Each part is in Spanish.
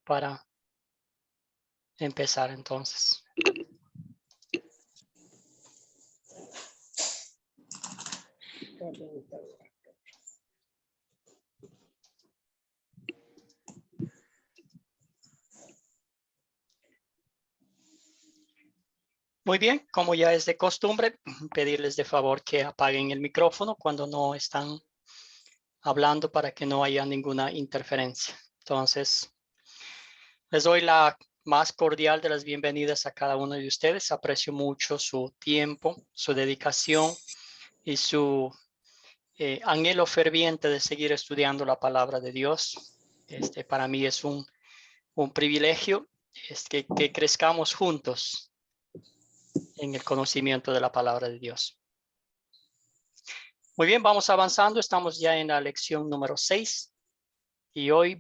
para empezar entonces. Muy bien, como ya es de costumbre, pedirles de favor que apaguen el micrófono cuando no están hablando para que no haya ninguna interferencia. Entonces, les doy la más cordial de las bienvenidas a cada uno de ustedes. Aprecio mucho su tiempo, su dedicación y su anhelo ferviente de seguir estudiando la palabra de Dios. Para mí es un privilegio que crezcamos juntos en el conocimiento de la palabra de Dios. Muy bien, vamos avanzando. Estamos ya en la lección número 6 y hoy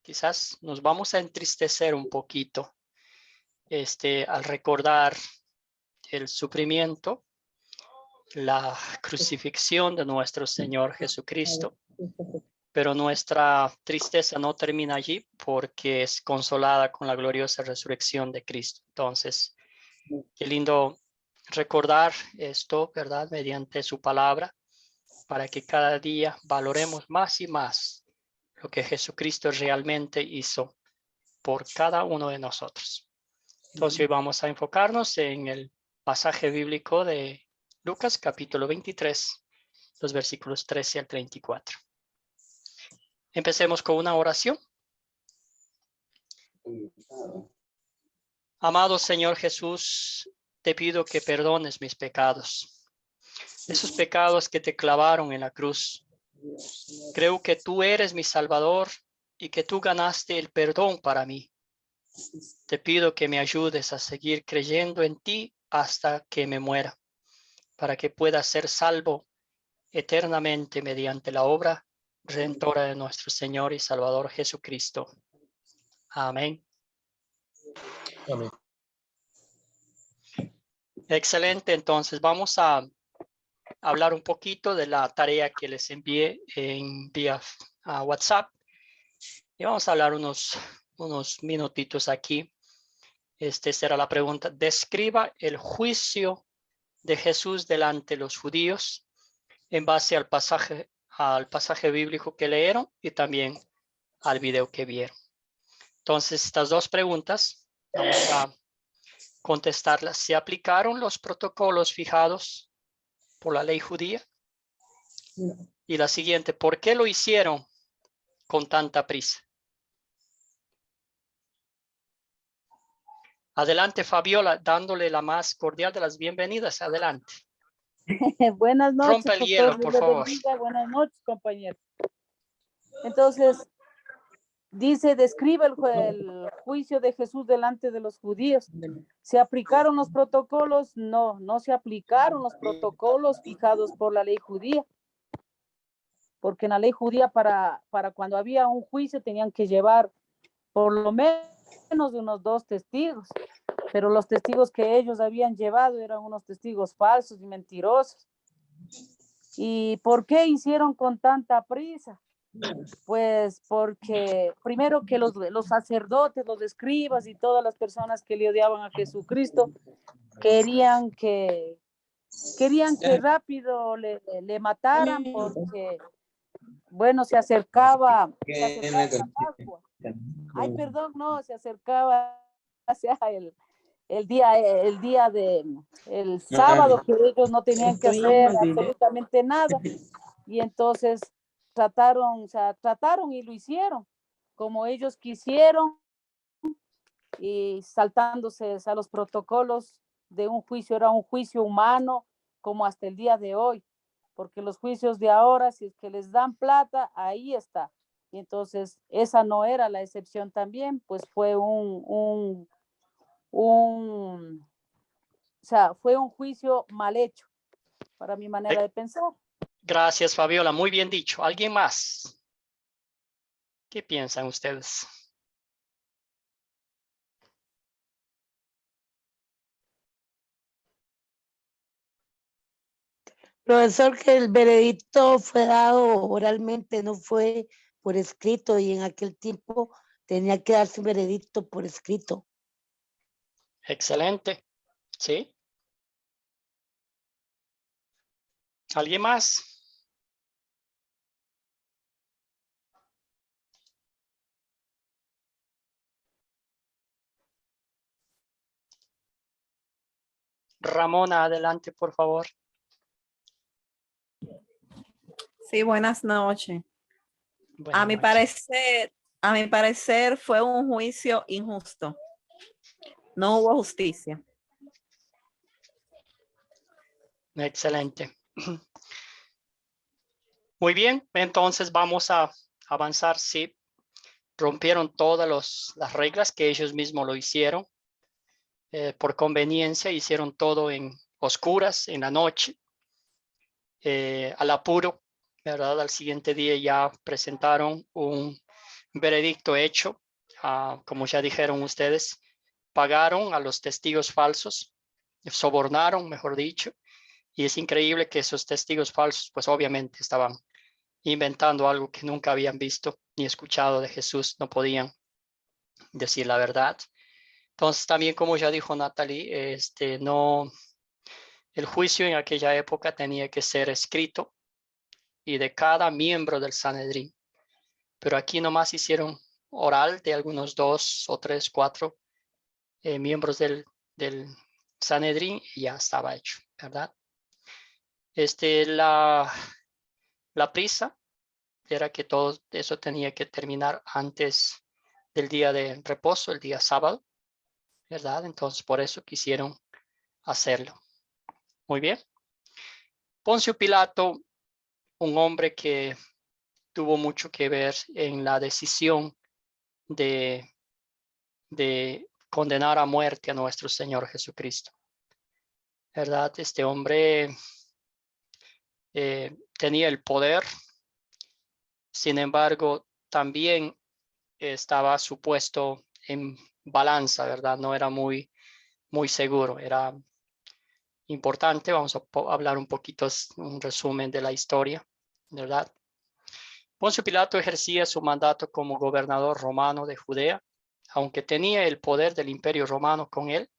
quizás nos vamos a entristecer un poquito al recordar el sufrimiento, la crucifixión de nuestro Señor Jesucristo. Pero nuestra tristeza no termina allí porque es consolada con la gloriosa resurrección de Cristo. Entonces, qué lindo recordar esto, ¿verdad? Mediante su palabra, para que cada día valoremos más y más lo que Jesucristo realmente hizo por cada uno de nosotros. Entonces, hoy vamos a enfocarnos en el pasaje bíblico de Lucas, capítulo 23, los versículos 13 al 34. Empecemos con una oración. Amado Señor Jesús, te pido que perdones mis pecados, esos pecados que te clavaron en la cruz. Creo que tú eres mi Salvador y que tú ganaste el perdón para mí. Te pido que me ayudes a seguir creyendo en ti hasta que me muera, para que pueda ser salvo eternamente mediante la obra redentora de nuestro Señor y Salvador Jesucristo. Amén. Amén. Excelente, entonces vamos a hablar un poquito de la tarea que les envié vía WhatsApp. Y vamos a hablar unos minutitos aquí. Será la pregunta. Describa el juicio de Jesús delante de los judíos en base al pasaje bíblico que leyeron y también al video que vieron. Entonces, estas dos preguntas vamos a contestarlas. ¿Se aplicaron los protocolos fijados por la ley judía? No. Y la siguiente, ¿por qué lo hicieron con tanta prisa? Adelante, Fabiola, dándole la más cordial de las bienvenidas. Adelante. Buenas noches. Rompa el hielo, por favor. Buenas noches, compañero. Entonces, dice, describe el juicio de Jesús delante de los judíos. ¿Se aplicaron los protocolos? No, no se aplicaron los protocolos fijados por la ley judía. Porque en la ley judía para cuando había un juicio tenían que llevar por lo menos de unos 2 testigos. Pero los testigos que ellos habían llevado eran unos testigos falsos y mentirosos. ¿Y por qué hicieron con tanta prisa? Pues porque primero que los sacerdotes, los escribas y todas las personas que le odiaban a Jesucristo querían que rápido le mataran porque, bueno, se acercaba la Pascua. Ay, perdón, no, se acercaba hacia el día el sábado, que ellos no tenían que hacer absolutamente nada, y entonces trataron y lo hicieron como ellos quisieron y saltándose a los protocolos de un juicio. Era un juicio humano como hasta el día de hoy, porque los juicios de ahora, si es que les dan plata, ahí está. Y entonces esa no era la excepción también, pues fue fue un juicio mal hecho, para mi manera de pensar. Gracias, Fabiola. Muy bien dicho. ¿Alguien más? ¿Qué piensan ustedes? Profesor, que el veredicto fue dado oralmente, no fue por escrito, y en aquel tiempo tenía que darse un veredicto por escrito. Excelente. ¿Sí? ¿Alguien más? Ramona, adelante, por favor. Sí, buenas noches. Buenas A mi noches. parecer fue un juicio injusto. No hubo justicia. Excelente. Muy bien, entonces vamos a avanzar. Sí, rompieron todas las reglas que ellos mismos lo hicieron. Por conveniencia hicieron todo en oscuras, en la noche, al apuro, ¿verdad? Al siguiente día ya presentaron un veredicto hecho, como ya dijeron ustedes, pagaron a los testigos falsos, sobornaron, mejor dicho, y es increíble que esos testigos falsos, pues obviamente estaban inventando algo que nunca habían visto ni escuchado de Jesús, no podían decir la verdad. Entonces también, como ya dijo Natalie, el juicio en aquella época tenía que ser escrito y de cada miembro del Sanedrín. Pero aquí nomás hicieron oral de algunos 2 o 3, 4 miembros del Sanedrín y ya estaba hecho, ¿verdad? La prisa era que todo eso tenía que terminar antes del día de reposo, el día sábado, ¿verdad? Entonces por eso quisieron hacerlo. Muy bien. Poncio Pilato, un hombre que tuvo mucho que ver en la decisión de condenar a muerte a nuestro Señor Jesucristo, ¿verdad? Este hombre tenía el poder, sin embargo, también estaba su puesto en balanza, ¿verdad? No era muy seguro, era importante. Vamos a hablar un poquito, un resumen de la historia, ¿verdad? Poncio Pilato ejercía su mandato como gobernador romano de Judea. Aunque tenía el poder del Imperio Romano con él,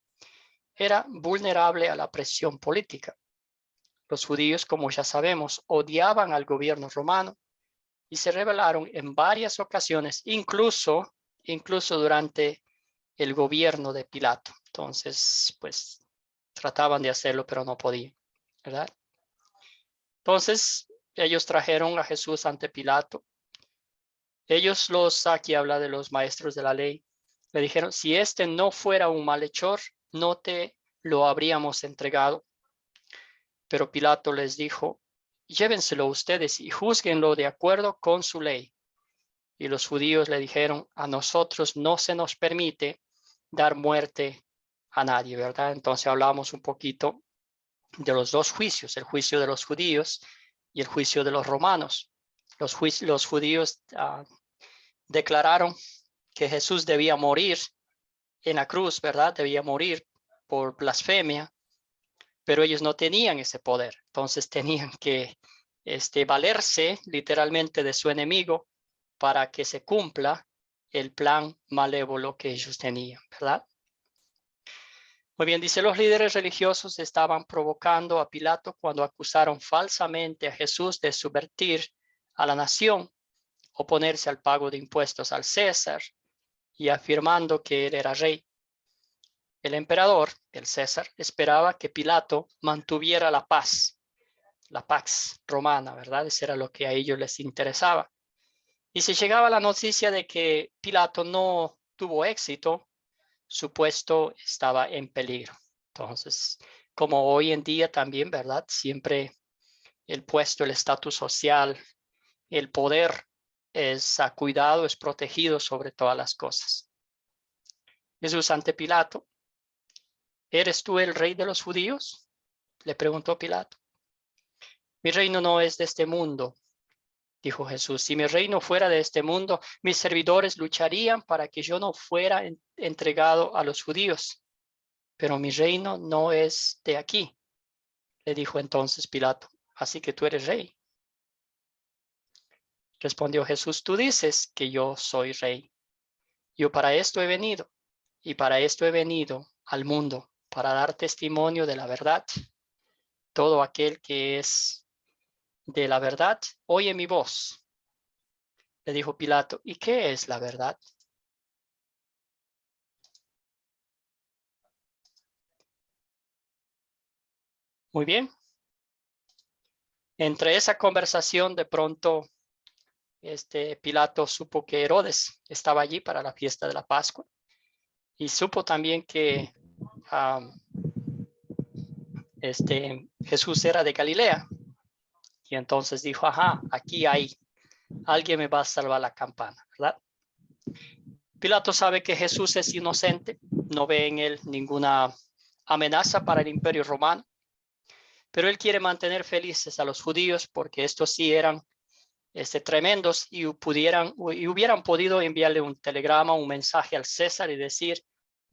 era vulnerable a la presión política. Los judíos, como ya sabemos, odiaban al gobierno romano y se rebelaron en varias ocasiones, incluso durante el gobierno de Pilato. Entonces, pues, trataban de hacerlo, pero no podían, ¿verdad? Entonces, ellos trajeron a Jesús ante Pilato. Aquí habla de los maestros de la ley, le dijeron, si este no fuera un malhechor, no te lo habríamos entregado. Pero Pilato les dijo, llévenselo ustedes y júzguenlo de acuerdo con su ley. Y los judíos le dijeron, a nosotros no se nos permite dar muerte a nadie, ¿verdad? Entonces hablamos un poquito de los dos juicios, el juicio de los judíos y el juicio de los romanos. Los judíos declararon que Jesús debía morir en la cruz, ¿verdad? Debía morir por blasfemia, pero ellos no tenían ese poder. Entonces tenían que valerse literalmente de su enemigo para que se cumpla el plan malévolo que ellos tenían, ¿verdad? Muy bien, dice, los líderes religiosos estaban provocando a Pilato cuando acusaron falsamente a Jesús de subvertir a la nación, oponerse al pago de impuestos al César y afirmando que él era rey. El emperador, el César, esperaba que Pilato mantuviera la pax romana, ¿verdad? Eso era lo que a ellos les interesaba. Y si llegaba la noticia de que Pilato no tuvo éxito, su puesto estaba en peligro. Entonces, como hoy en día también, ¿verdad? Siempre el puesto, el estatus social, el poder es cuidado, es protegido sobre todas las cosas. Jesús ante Pilato, ¿eres tú el rey de los judíos? Le preguntó Pilato. Mi reino no es de este mundo, dijo Jesús. Si mi reino fuera de este mundo, mis servidores lucharían para que yo no fuera entregado a los judíos. Pero mi reino no es de aquí, le dijo entonces Pilato. Así que tú eres rey. Respondió Jesús, tú dices que yo soy rey. Yo para esto he venido, y para esto he venido al mundo, para dar testimonio de la verdad. Todo aquel que es de la verdad, oye mi voz. Le dijo Pilato, ¿y qué es la verdad? Muy bien. Entre esa conversación, de pronto, Pilato supo que Herodes estaba allí para la fiesta de la Pascua y supo también que Jesús era de Galilea. Y entonces dijo, ajá, aquí hay, alguien me va a salvar la campana, ¿verdad? Pilato sabe que Jesús es inocente, no ve en él ninguna amenaza para el Imperio Romano, pero él quiere mantener felices a los judíos porque estos sí eran tremendos y hubieran podido enviarle un telegrama, un mensaje al César y decir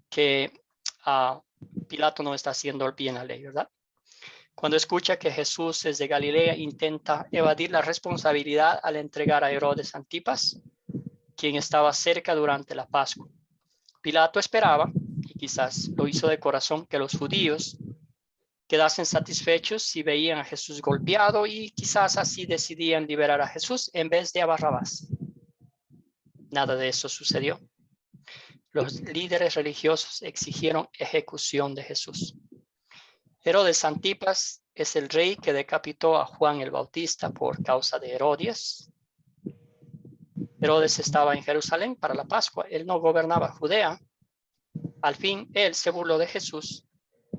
que Pilato no está haciendo bien la ley, ¿verdad? Cuando escucha que Jesús es de Galilea, intenta evadir la responsabilidad al entregar a Herodes Antipas, quien estaba cerca durante la Pascua. Pilato esperaba, y quizás lo hizo de corazón, que los judíos quedasen satisfechos si veían a Jesús golpeado y quizás así decidían liberar a Jesús en vez de a Barrabás. Nada de eso sucedió. Los líderes religiosos exigieron ejecución de Jesús. Herodes Antipas es el rey que decapitó a Juan el Bautista por causa de Herodes. Herodes estaba en Jerusalén para la Pascua. Él no gobernaba Judea. Al fin, él se burló de Jesús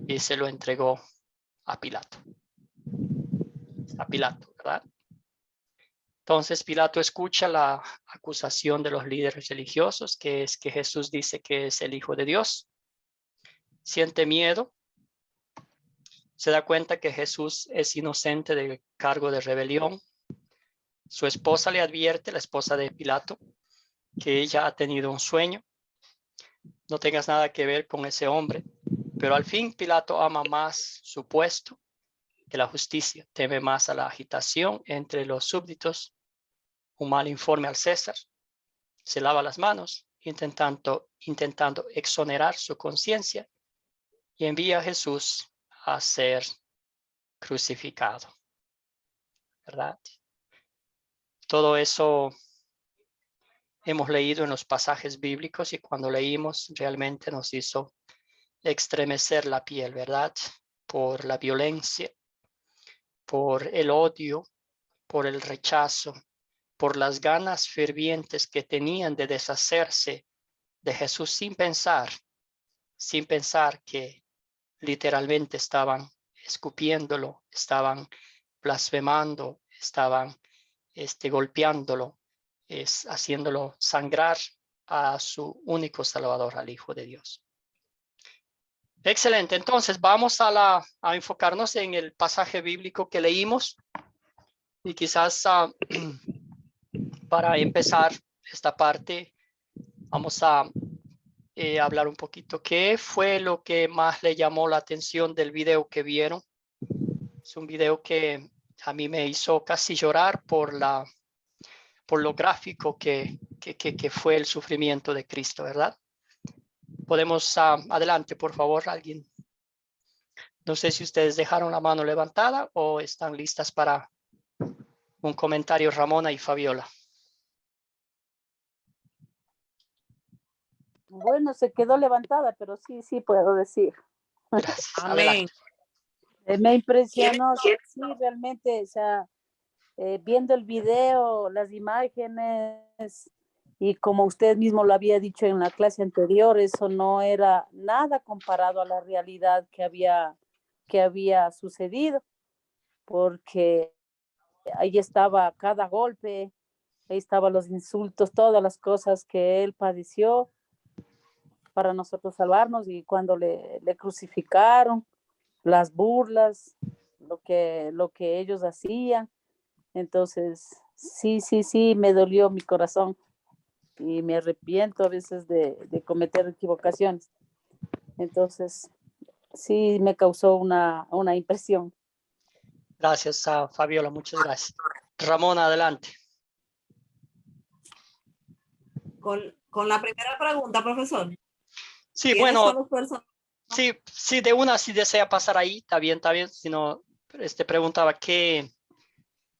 y se lo entregó a Pilato. A Pilato, ¿verdad? Entonces Pilato escucha la acusación de los líderes religiosos, que es que Jesús dice que es el Hijo de Dios. Siente miedo. Se da cuenta que Jesús es inocente de cargo de rebelión. Su esposa le advierte, la esposa de Pilato, que ella ha tenido un sueño. No tengas nada que ver con ese hombre. Pero al fin Pilato ama más su puesto que la justicia. Teme más a la agitación entre los súbditos, un mal informe al César. Se lava las manos, intentando exonerar su conciencia y envía a Jesús a ser crucificado, ¿verdad? Todo eso hemos leído en los pasajes bíblicos y cuando leímos realmente nos hizo estremecer la piel, ¿verdad? Por la violencia, por el odio, por el rechazo, por las ganas fervientes que tenían de deshacerse de Jesús sin pensar que literalmente estaban escupiéndolo, estaban blasfemando, estaban golpeándolo, haciéndolo sangrar a su único Salvador, al Hijo de Dios. Excelente, entonces vamos a enfocarnos en el pasaje bíblico que leímos y quizás para empezar esta parte vamos a hablar un poquito. ¿Qué fue lo que más le llamó la atención del video que vieron? Es un video que a mí me hizo casi llorar por lo gráfico que fue el sufrimiento de Cristo, ¿verdad? Podemos, adelante, por favor, alguien. No sé si ustedes dejaron la mano levantada o están listas para un comentario, Ramona y Fabiola. Bueno, se quedó levantada, pero sí puedo decir. Gracias. Amén. Adelante. Me impresionó, sí, realmente, o sea, viendo el video, las imágenes, y como usted mismo lo había dicho en la clase anterior, eso no era nada comparado a la realidad que había sucedido, porque ahí estaba cada golpe, ahí estaban los insultos, todas las cosas que él padeció para nosotros salvarnos, y cuando le crucificaron, las burlas, lo que ellos hacían. Entonces, sí, me dolió mi corazón y me arrepiento a veces de cometer equivocaciones. Entonces, sí me causó una impresión. Gracias a Fabiola, muchas gracias. Ramona, adelante. con la primera pregunta, profesor. Sí, ¿Quiénes son bueno, los personajes? sí, de una, si desea pasar ahí, está bien, si no, preguntaba qué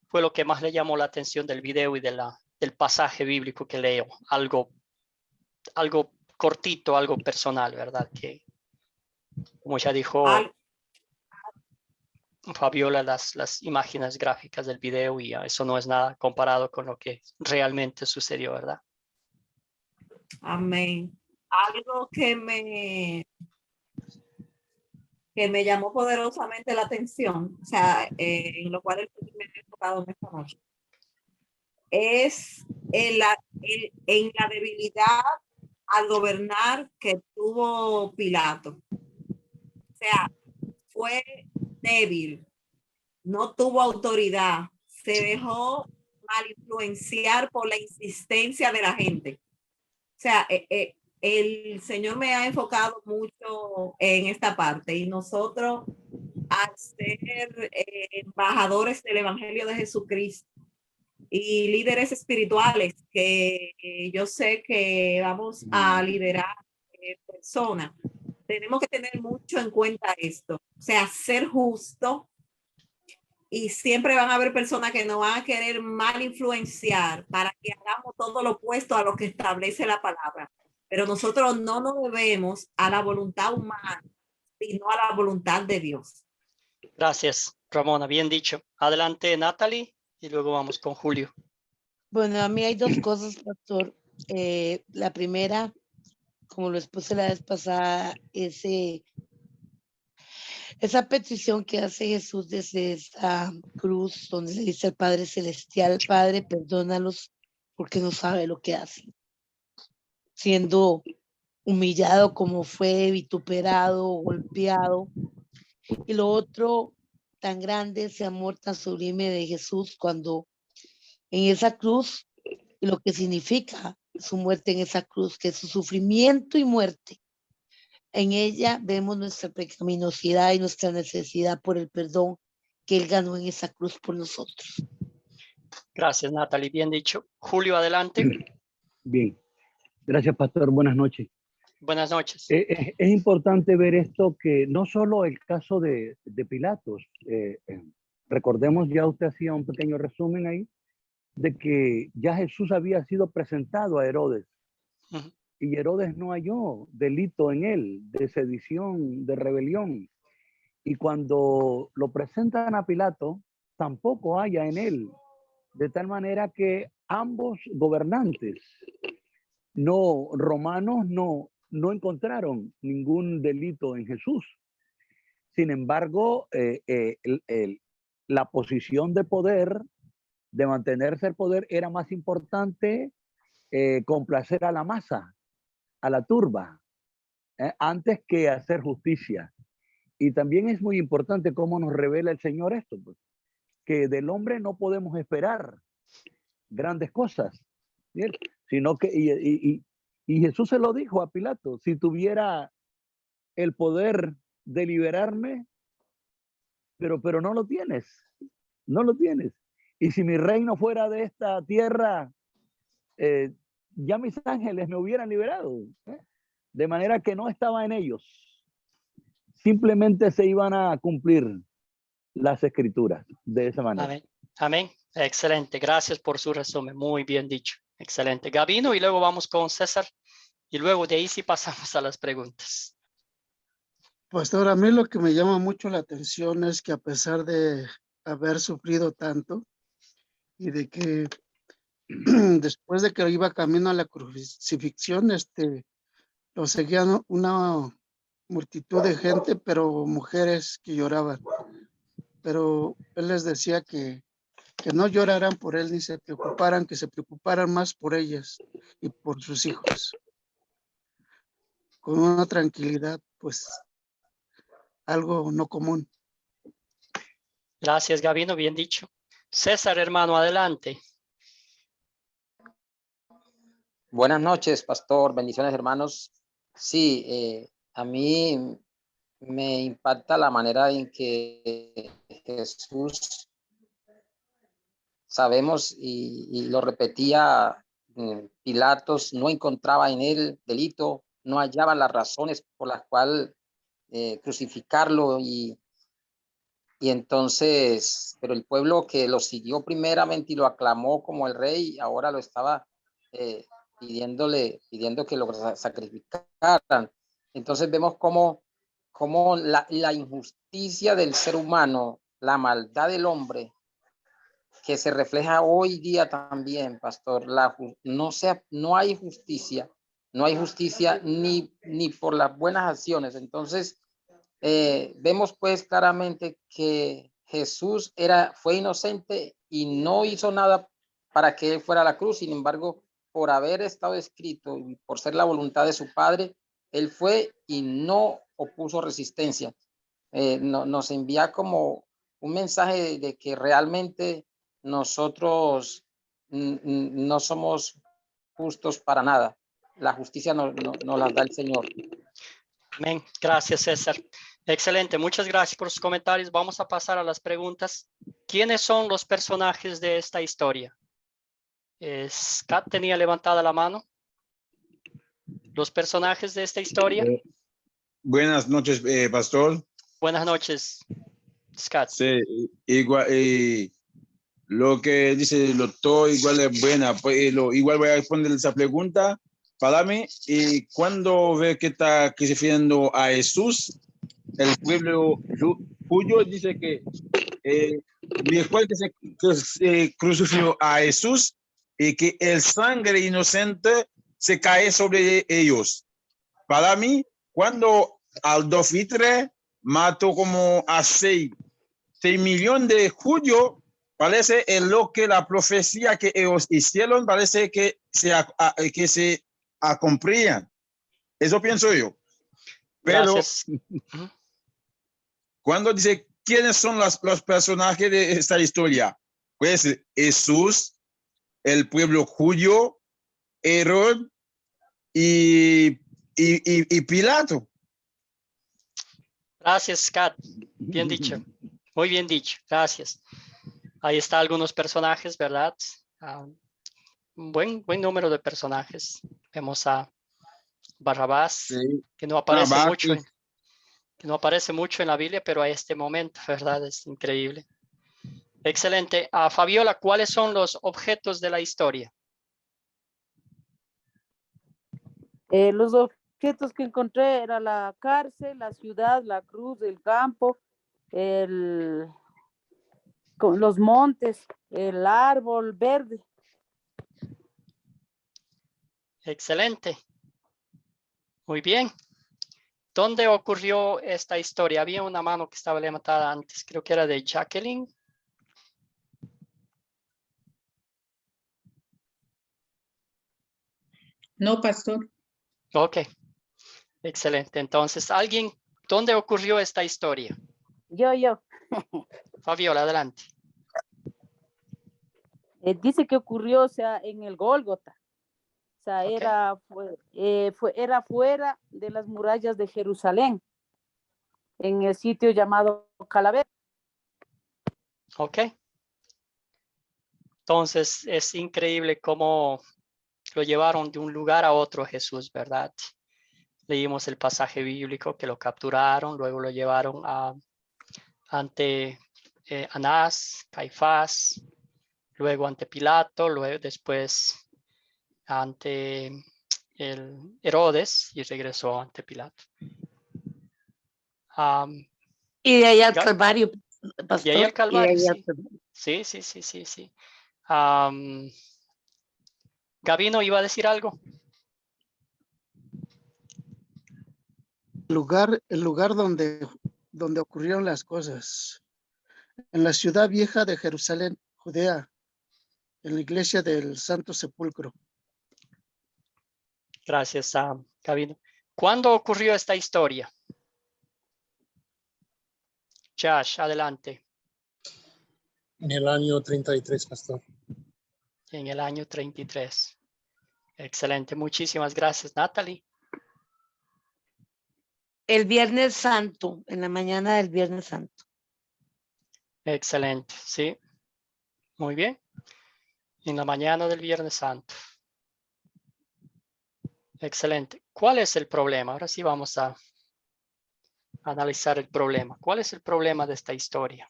fue lo que más le llamó la atención del video y del pasaje bíblico que leo, algo cortito, algo personal, ¿verdad? Que, como ya dijo Fabiola, las imágenes gráficas del video y eso no es nada comparado con lo que realmente sucedió, ¿verdad? Amén. Algo que me llamó poderosamente la atención, o sea, en lo cual me he enfocado en esta noche, es en la debilidad al gobernar que tuvo Pilato. O sea, fue débil, no tuvo autoridad, se dejó mal influenciar por la insistencia de la gente. O sea, el Señor me ha enfocado mucho en esta parte y nosotros, al ser embajadores del Evangelio de Jesucristo y líderes espirituales, que yo sé que vamos a liderar personas, tenemos que tener mucho en cuenta esto. O sea, ser justo, y siempre van a haber personas que nos van a querer mal influenciar para que hagamos todo lo opuesto a lo que establece la palabra. Pero nosotros no nos debemos a la voluntad humana, sino a la voluntad de Dios. Gracias, Ramona, bien dicho. Adelante, Natalie, y luego vamos con Julio. Bueno, a mí hay dos cosas, pastor. La primera, como lo expuse la vez pasada, esa petición que hace Jesús desde esa cruz, donde le dice al Padre Celestial: Padre, perdónalos porque no sabe lo que hacen. Siendo humillado como fue, vituperado, golpeado. Y lo otro, tan grande, ese amor tan sublime de Jesús, cuando en esa cruz, y lo que significa su muerte en esa cruz, que es su sufrimiento y muerte. En ella vemos nuestra pecaminosidad y nuestra necesidad por el perdón que Él ganó en esa cruz por nosotros. Gracias, Natalie, bien dicho. Julio, adelante. Bien, gracias, pastor. Buenas noches. Buenas noches. Es importante ver esto, que no solo el caso de Pilatos, recordemos, ya usted hacía un pequeño resumen ahí, de que ya Jesús había sido presentado a Herodes. Uh-huh. Y Herodes no halló delito en él, de sedición, de rebelión. Y cuando lo presentan a Pilato, tampoco halla en él. De tal manera que ambos gobernantes romanos no encontraron ningún delito en Jesús. Sin embargo, la posición de poder, de mantenerse el poder, era más importante complacer a la masa, a la turba, antes que hacer justicia. Y también es muy importante cómo nos revela el Señor esto, pues, que del hombre no podemos esperar grandes cosas, ¿sí? Sino que, y Jesús se lo dijo a Pilato: si tuviera el poder de liberarme, pero no lo tienes, no lo tienes. Y si mi reino fuera de esta tierra, ya mis ángeles me hubieran liberado, ¿eh? De manera que no estaba en ellos. Simplemente se iban a cumplir las escrituras de esa manera. Amén. Amén. Excelente. Gracias por su resumen. Muy bien dicho. Excelente. Gabino, y luego vamos con César. Y luego de ahí sí pasamos a las preguntas. Pastor, a mí lo que me llama mucho la atención es que, a pesar de haber sufrido tanto y de que después de que iba camino a la crucifixión, lo seguían una multitud de gente, pero mujeres que lloraban. Pero él les decía que no lloraran por él ni se preocuparan, que se preocuparan más por ellas y por sus hijos. Con una tranquilidad, pues, algo no común. Gracias, Gabino, bien dicho. César, hermano, adelante. Buenas noches, pastor. Bendiciones, hermanos. Sí, a mí me impacta la manera en que Jesús, sabemos, y lo repetía Pilatos no encontraba en él delito, no hallaba las razones por las cuales crucificarlo y entonces, pero el pueblo que lo siguió primeramente y lo aclamó como el rey, ahora lo estaba pidiendo que lo sacrificaran. Entonces vemos cómo la injusticia del ser humano, la maldad del hombre, que se refleja hoy día también, pastor, no hay justicia ni por las buenas acciones. Entonces, vemos pues claramente que Jesús fue inocente y no hizo nada para que él fuera a la cruz. Sin embargo, por haber estado escrito y por ser la voluntad de su Padre, él fue y no opuso resistencia. Nos envía como un mensaje de que realmente nosotros no somos justos para nada. La justicia nos la da el Señor. Amén. Gracias, César. Excelente. Muchas gracias por sus comentarios. Vamos a pasar a las preguntas. ¿Quiénes son los personajes de esta historia? Scott tenía levantada la mano. Los personajes de esta historia. Buenas noches, pastor. Buenas noches, Scott. Sí, igual, lo que dice el doctor igual es buena. Pues, igual voy a responder esa pregunta para mí. Y cuando ve que está refiriendo a Jesús, el pueblo judío dice que después que se crucificó a Jesús y que el sangre inocente se cae sobre ellos. Para mí, cuando Adolf Hitler mató como a 6 millones de judíos, parece en lo que la profecía que ellos hicieron parece que se cumplían. Eso pienso yo. Pero gracias. cuando dice quiénes son los personajes de esta historia, pues Jesús, el pueblo judío, Herod y Pilato. Gracias, Scott. Bien dicho. Muy bien dicho. Gracias. Ahí está algunos personajes, ¿verdad? Un buen número de personajes. Vemos a Barrabás, Sí. que no aparece Barrabás, mucho, que no aparece mucho en la Biblia, pero a este momento, ¿verdad? Es increíble. Excelente. Fabiola, ¿cuáles son los objetos de la historia? Los objetos que encontré era la cárcel, la ciudad, la cruz, el campo, los montes, el árbol verde. Excelente. Muy bien. ¿Dónde ocurrió esta historia? Había una mano que estaba levantada antes, creo que era de Jacqueline. No, pastor. Ok. Excelente. Entonces, ¿dónde ocurrió esta historia? Yo. Fabiola, adelante. Dice que ocurrió, o sea, en el Gólgota. O sea, Okay. era fuera de las murallas de Jerusalén, en el sitio llamado Calavera. Ok. Entonces, es increíble cómo lo llevaron de un lugar a otro Jesús, ¿verdad? Leímos el pasaje bíblico que lo capturaron, luego lo llevaron ante Anás, Caifás, luego ante Pilato, luego después ante el Herodes y regresó ante Pilato. Y de ahí al Calvario, pastor. Y ahí al Calvario, sí. Sí. Gabino, ¿iba a decir algo? El lugar donde ocurrieron las cosas. En la ciudad vieja de Jerusalén, Judea, en la iglesia del Santo Sepulcro. Gracias, Gabino. ¿Cuándo ocurrió esta historia? Josh, adelante. En el año 33, pastor. En el año 33. Excelente, muchísimas gracias, Natalie. El Viernes Santo, en la mañana del Viernes Santo. Excelente, sí. Muy bien. En la mañana del Viernes Santo. Excelente. ¿Cuál es el problema? Ahora sí vamos a analizar el problema. ¿Cuál es el problema de esta historia?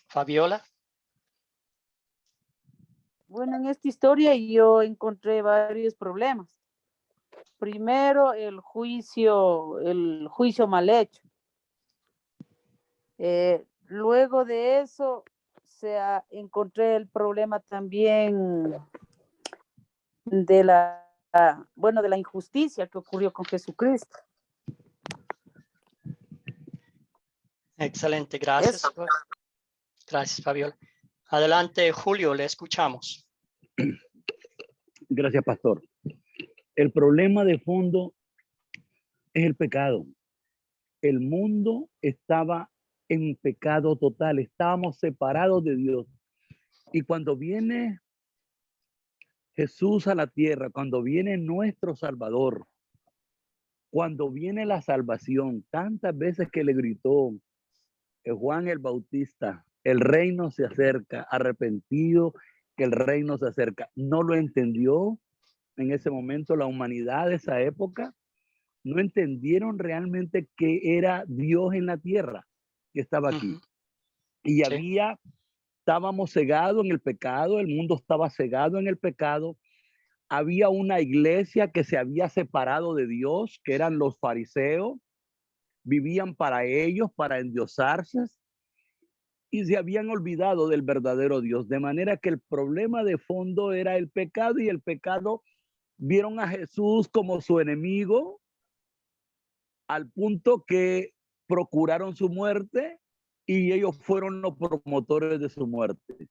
Fabiola. Bueno, en esta historia yo encontré varios problemas. Primero, el juicio mal hecho. Luego de eso, encontré el problema también de de la injusticia que ocurrió con Jesucristo. Excelente, gracias. Eso. Gracias, Fabiola. Adelante, Julio, le escuchamos. Gracias, pastor. El problema de fondo es el pecado. El mundo estaba en pecado total, estábamos separados de Dios. Y cuando viene Jesús a la tierra, cuando viene nuestro Salvador, cuando viene la salvación, tantas veces que le gritó Juan el Bautista, el reino se acerca, arrepentido, que el reino se acerca. No lo entendió en ese momento la humanidad de esa época. No entendieron realmente que era Dios en la tierra, que estaba aquí. Y estábamos cegados en el pecado, el mundo estaba cegado en el pecado. Había una iglesia que se había separado de Dios, que eran los fariseos, vivían para ellos, para endiosarse, y se habían olvidado del verdadero Dios. De manera que el problema de fondo era el pecado, y el pecado vieron a Jesús como su enemigo, al punto que procuraron su muerte y ellos fueron los promotores de su muerte.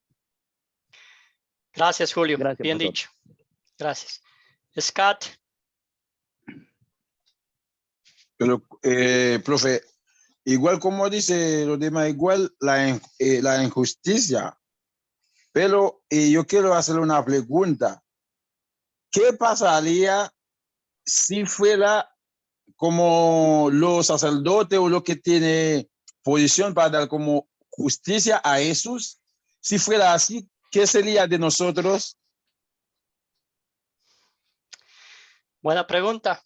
Gracias, Julio. Gracias, bien pastor. dicho. Gracias. Scott. Pero, profe, igual como dice los demás, igual la injusticia. Pero yo quiero hacerle una pregunta. ¿Qué pasaría si fuera como los sacerdotes o los que tiene posición para dar como justicia a Jesús? Si fuera así, ¿qué sería de nosotros? Buena pregunta.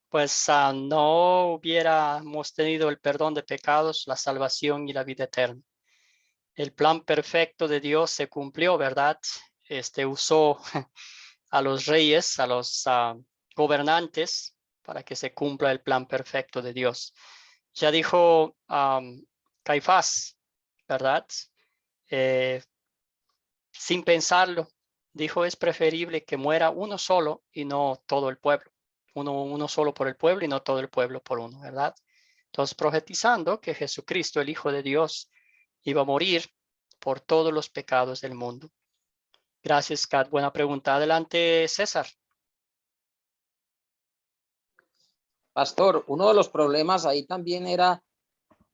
Pues no hubiéramos tenido el perdón de pecados, la salvación y la vida eterna. El plan perfecto de Dios se cumplió, ¿verdad? Usó a los reyes, a los gobernantes, para que se cumpla el plan perfecto de Dios. Ya dijo Caifás, ¿verdad? Sin pensarlo, dijo, es preferible que muera uno solo y no todo el pueblo. Uno solo por el pueblo y no todo el pueblo por uno, ¿verdad? Entonces, profetizando que Jesucristo, el Hijo de Dios, iba a morir por todos los pecados del mundo. Gracias, Kat. Buena pregunta. Adelante, César. Pastor, uno de los problemas ahí también era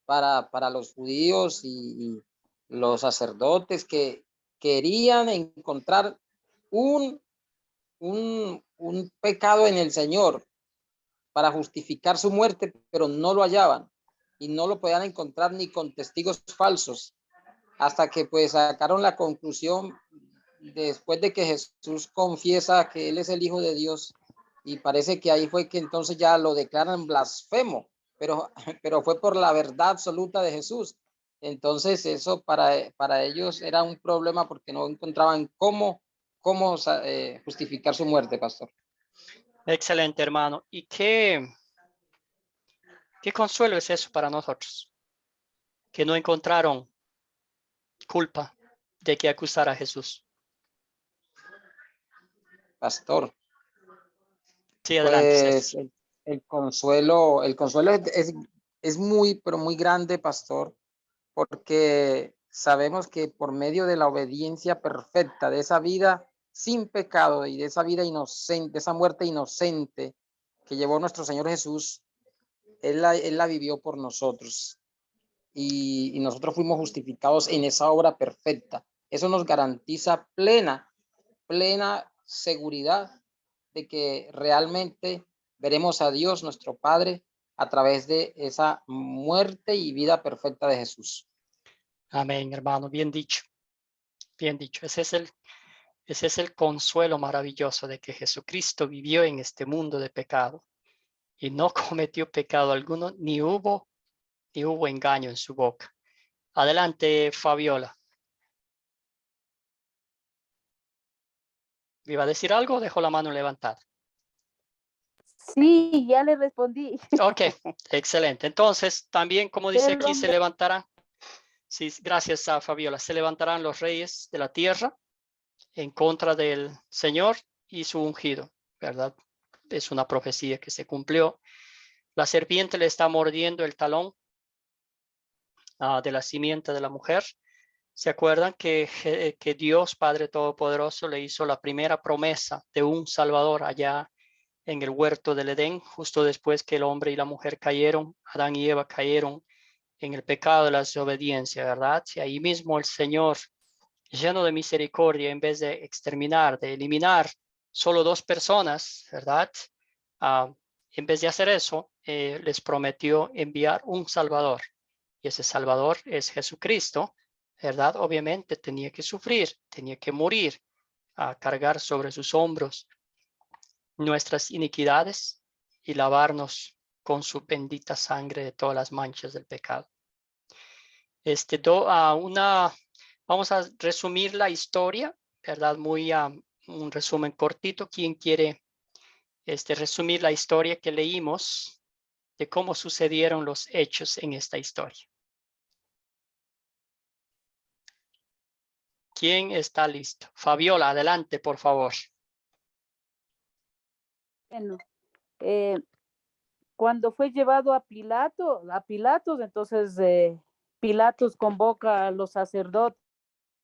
para los judíos y los sacerdotes que querían encontrar un pecado en el Señor para justificar su muerte, pero no lo hallaban y no lo podían encontrar ni con testigos falsos, hasta que pues sacaron la conclusión después de que Jesús confiesa que él es el Hijo de Dios, y parece que ahí fue que entonces ya lo declaran blasfemo, pero fue por la verdad absoluta de Jesús. Entonces eso para ellos era un problema porque no encontraban cómo justificar su muerte, pastor. Excelente, hermano. ¿Y qué consuelo es eso para nosotros? Que no encontraron culpa de que acusar a Jesús. Pastor. Sí, adelante. Pues el consuelo es muy, pero muy grande, pastor, porque sabemos que por medio de la obediencia perfecta, de esa vida sin pecado y de esa vida inocente, de esa muerte inocente que llevó nuestro Señor Jesús, Él la vivió por nosotros, y nosotros fuimos justificados en esa obra perfecta. Eso nos garantiza plena seguridad de que realmente veremos a Dios nuestro Padre a través de esa muerte y vida perfecta de Jesús. Amén, hermano. Bien dicho. Bien dicho. Ese es el consuelo maravilloso de que Jesucristo vivió en este mundo de pecado y no cometió pecado alguno, ni hubo engaño en su boca. Adelante, Fabiola. ¿Iba a decir algo? Dejó la mano levantada. Sí, ya le respondí. Ok, excelente. Entonces, también, como dice El aquí, se hombre- levantarán. Sí, gracias a Fabiola. Se levantarán los reyes de la tierra en contra del Señor y su ungido, ¿verdad? Es una profecía que se cumplió. La serpiente le está mordiendo el talón de la simiente de la mujer. ¿Se acuerdan que Dios Padre Todopoderoso le hizo la primera promesa de un Salvador allá en el huerto del Edén, justo después que el hombre y la mujer cayeron, Adán y Eva cayeron en el pecado de la desobediencia, ¿verdad? Y ahí mismo el Señor, lleno de misericordia, en vez de exterminar, de eliminar solo 2 personas, ¿verdad? En vez de hacer eso, les prometió enviar un Salvador. Y ese Salvador es Jesucristo, ¿verdad? Obviamente tenía que sufrir, tenía que morir, a cargar sobre sus hombros nuestras iniquidades y lavarnos con su bendita sangre de todas las manchas del pecado. Vamos a resumir la historia, ¿verdad? Un resumen cortito. ¿Quién quiere resumir la historia que leímos de cómo sucedieron los hechos en esta historia? ¿Quién está listo? Fabiola, adelante, por favor. Bueno, cuando fue llevado a Pilatos, entonces Pilatos convoca a los sacerdotes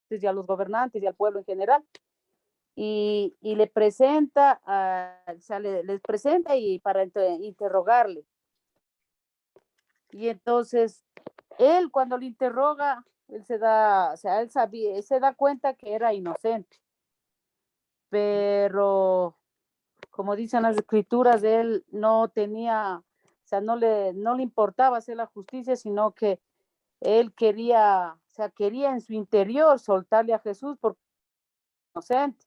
y a los gobernantes y al pueblo en general y le presenta, o sea, les presenta y para interrogarle. Y entonces él cuando le interroga, él se da, o sea, él se da cuenta que era inocente, pero como dicen las escrituras, él no tenía, o sea, no le importaba hacer la justicia, sino que él quería, o sea, quería en su interior soltarle a Jesús porque era inocente.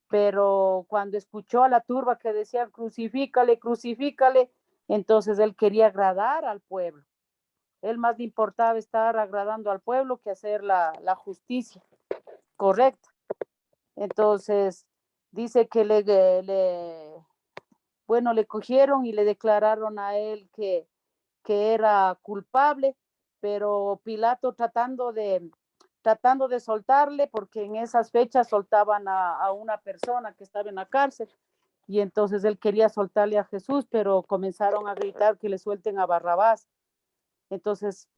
Pero cuando escuchó a la turba que decía crucifícale, crucifícale, entonces él quería agradar al pueblo. Él más le importaba estar agradando al pueblo que hacer la justicia correcta. Entonces dice que le cogieron y le declararon a él que era culpable, pero Pilato tratando de soltarle, porque en esas fechas soltaban a una persona que estaba en la cárcel, y entonces él quería soltarle a Jesús, pero comenzaron a gritar que le suelten a Barrabás. Entonces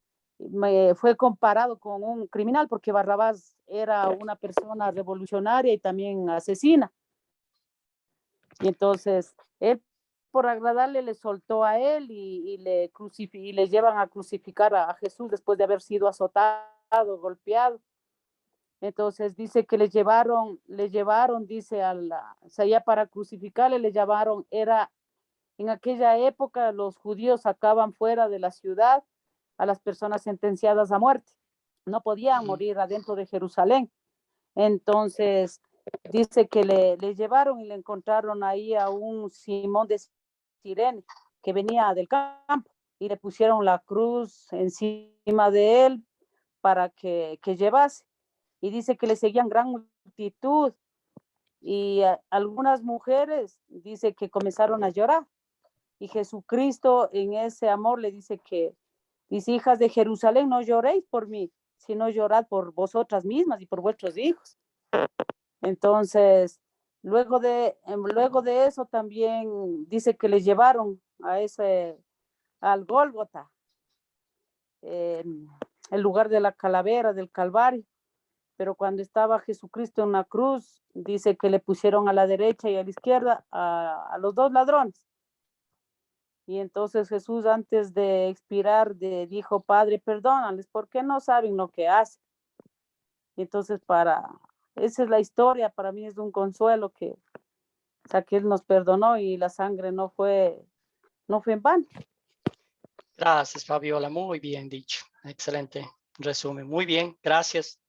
fue comparado con un criminal, porque Barrabás era una persona revolucionaria y también asesina. Y entonces él, por agradarle, le soltó a él y le llevan a crucificar a Jesús después de haber sido azotado, golpeado. Entonces dice que le llevaron, dice, o sea, ya para crucificarle le llevaron, en aquella época los judíos sacaban fuera de la ciudad a las personas sentenciadas a muerte. No podían morir adentro de Jerusalén. Entonces dice que le llevaron y le encontraron ahí a un Simón de Cirene que venía del campo y le pusieron la cruz encima de él para que llevase. Y dice que le seguían gran multitud y algunas mujeres dice que comenzaron a llorar. Y Jesucristo en ese amor le dice dice, hijas de Jerusalén, no lloréis por mí, sino llorad por vosotras mismas y por vuestros hijos. Entonces, luego de eso también dice que le llevaron al Gólgota, el lugar de la calavera, del Calvario. Pero cuando estaba Jesucristo en la cruz, dice que le pusieron a la derecha y a la izquierda a los 2 ladrones. Y entonces Jesús, antes de expirar, dijo, Padre, perdónales, porque no saben lo que hacen. Y entonces esa es la historia, para mí es un consuelo que Él nos perdonó y la sangre no fue en vano. Gracias, Fabiola. Muy bien dicho. Excelente. resumen. Muy bien, gracias,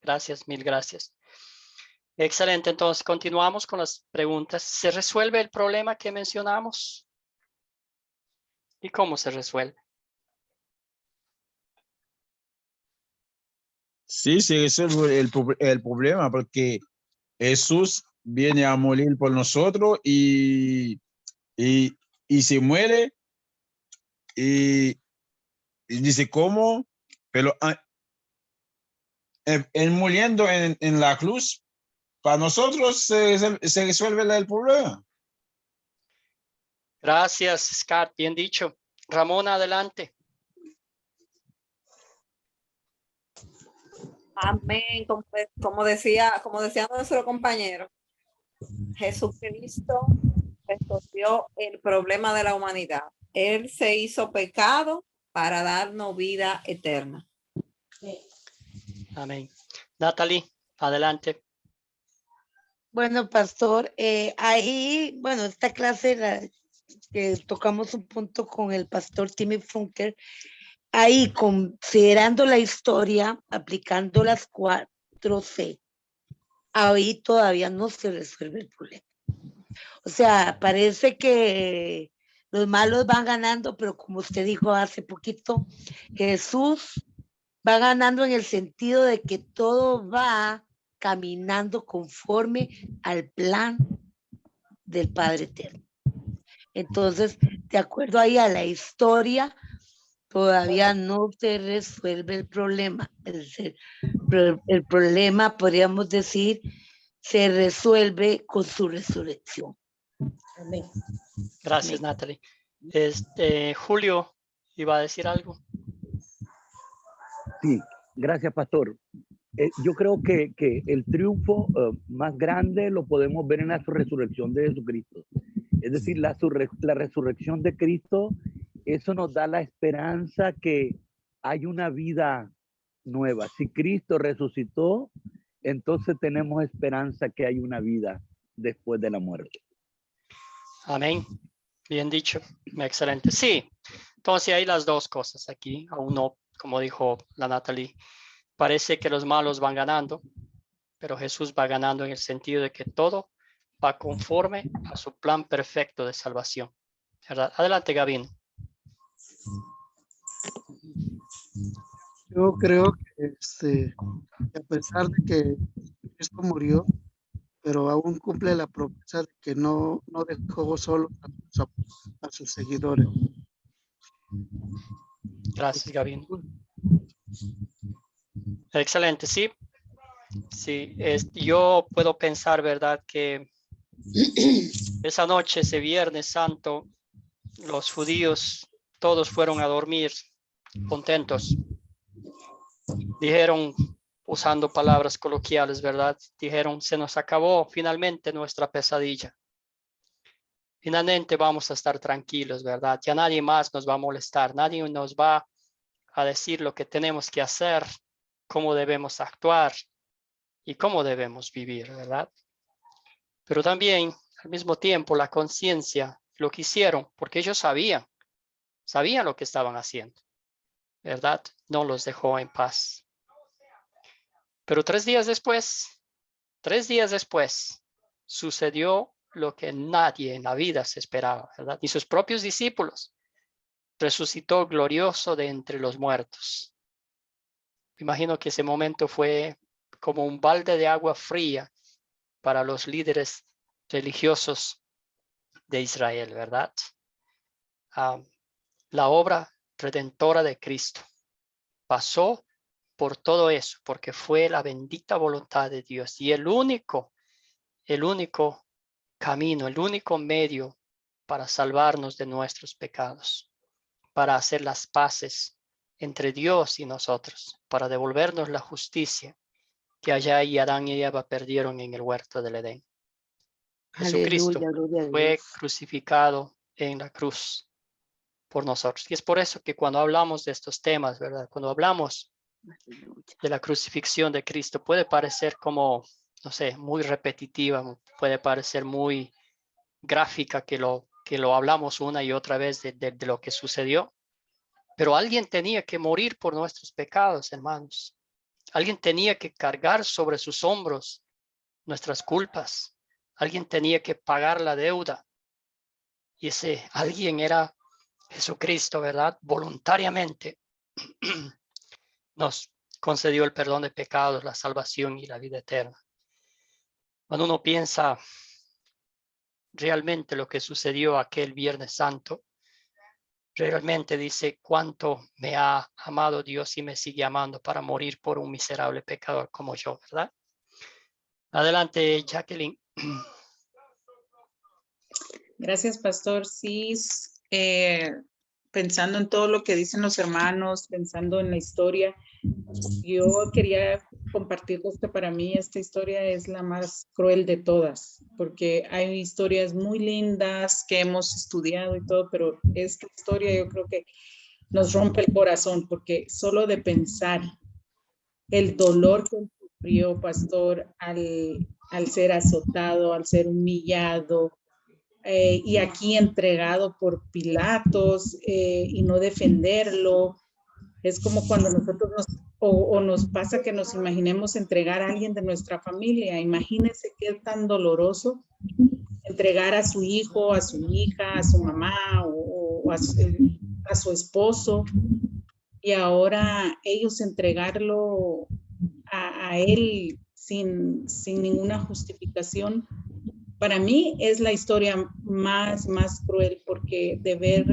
mil gracias. Excelente, entonces continuamos con las preguntas. ¿Se resuelve el problema que mencionamos? ¿Y cómo se resuelve? Sí, se resuelve el problema porque Jesús viene a morir por nosotros y se muere y dice cómo, pero él muriendo en la cruz, para nosotros se resuelve el problema. Gracias, Scott, bien dicho. Ramón, adelante. Amén. Como decía nuestro compañero, Jesucristo resolvió el problema de la humanidad. Él se hizo pecado para darnos vida eterna. Amén. Natalie, adelante. Bueno, pastor, ahí, bueno, esta clase que tocamos un punto con el pastor Timmy Funker, ahí considerando la historia, aplicando las 4C, ahí todavía no se resuelve el problema. O sea, parece que los malos van ganando, pero como usted dijo hace poquito, Jesús va ganando en el sentido de que todo va caminando conforme al plan del Padre Eterno. Entonces, de acuerdo ahí a la historia, todavía no se resuelve el problema. Es decir, el problema, podríamos decir, se resuelve con su resurrección. Amén. Gracias, Amén. Natalie. Julio, ¿iba a decir algo? Sí, gracias, pastor. Yo creo que el triunfo más grande lo podemos ver en la resurrección de Jesucristo. Es decir, la resurrección de Cristo, eso nos da la esperanza que hay una vida nueva. Si Cristo resucitó, entonces tenemos esperanza que hay una vida después de la muerte. Amén. Bien dicho. Excelente. Sí. Entonces hay las dos cosas aquí. Aún no, como dijo la Natalie, parece que los malos van ganando, pero Jesús va ganando en el sentido de que todo va conforme a su plan perfecto de salvación. ¿Verdad? Adelante, Gavin. Yo creo que a pesar de que Cristo murió, pero aún cumple la promesa de que no dejó solo a sus seguidores. Gracias, Gavin. Excelente, sí. Sí, yo puedo pensar, ¿verdad? Que esa noche, ese Viernes Santo, los judíos todos fueron a dormir contentos. Dijeron, usando palabras coloquiales, ¿verdad? Dijeron, se nos acabó finalmente nuestra pesadilla. Finalmente vamos a estar tranquilos, ¿verdad? Ya nadie más nos va a molestar, nadie nos va a decir lo que tenemos que hacer, cómo debemos actuar y cómo debemos vivir, ¿verdad? Pero también, al mismo tiempo, la conciencia, lo que hicieron, porque ellos sabían lo que estaban haciendo, ¿verdad? No los dejó en paz. Pero 3 días después, sucedió lo que nadie en la vida se esperaba, ¿verdad? Ni sus propios discípulos. Resucitó glorioso de entre los muertos. Me imagino que ese momento fue como un balde de agua fría para los líderes religiosos de Israel, ¿verdad? La obra redentora de Cristo pasó por todo eso, porque fue la bendita voluntad de Dios y el único camino, el único medio para salvarnos de nuestros pecados, para hacer las paces entre Dios y nosotros, para devolvernos la justicia que allá y Adán y Eva perdieron en el huerto del Edén. Jesucristo Aleluya, gloria a fue Dios. crucificado en la cruz por nosotros. Y es por eso que cuando hablamos de estos temas, ¿verdad? Cuando hablamos de la crucifixión de Cristo, puede parecer como, no sé, muy repetitiva, puede parecer muy gráfica que lo hablamos una y otra vez de lo que sucedió. Pero alguien tenía que morir por nuestros pecados, hermanos. Alguien tenía que cargar sobre sus hombros nuestras culpas. Alguien tenía que pagar la deuda. Y ese alguien era Jesucristo, ¿verdad? Voluntariamente nos concedió el perdón de pecados, la salvación y la vida eterna. Cuando uno piensa realmente lo que sucedió aquel Viernes Santo, realmente dice cuánto me ha amado Dios y me sigue amando para morir por un miserable pecador como yo, ¿verdad? Adelante, Jacqueline. Gracias, pastor. Sí, pensando en todo lo que dicen los hermanos, pensando en la historia, yo quería compartirles que para mí esta historia es la más cruel de todas, porque hay historias muy lindas que hemos estudiado y todo, pero esta historia yo creo que nos rompe el corazón, porque solo de pensar el dolor que sufrió, pastor, al ser azotado, al ser humillado, y aquí entregado por Pilatos, y no defenderlo. Es como cuando nosotros nos pasa que nos imaginemos entregar a alguien de nuestra familia. Imagínense qué tan doloroso entregar a su hijo, a su hija, a su mamá o a su esposo, y ahora ellos entregarlo a él sin ninguna justificación. Para mí es la historia más cruel, porque de ver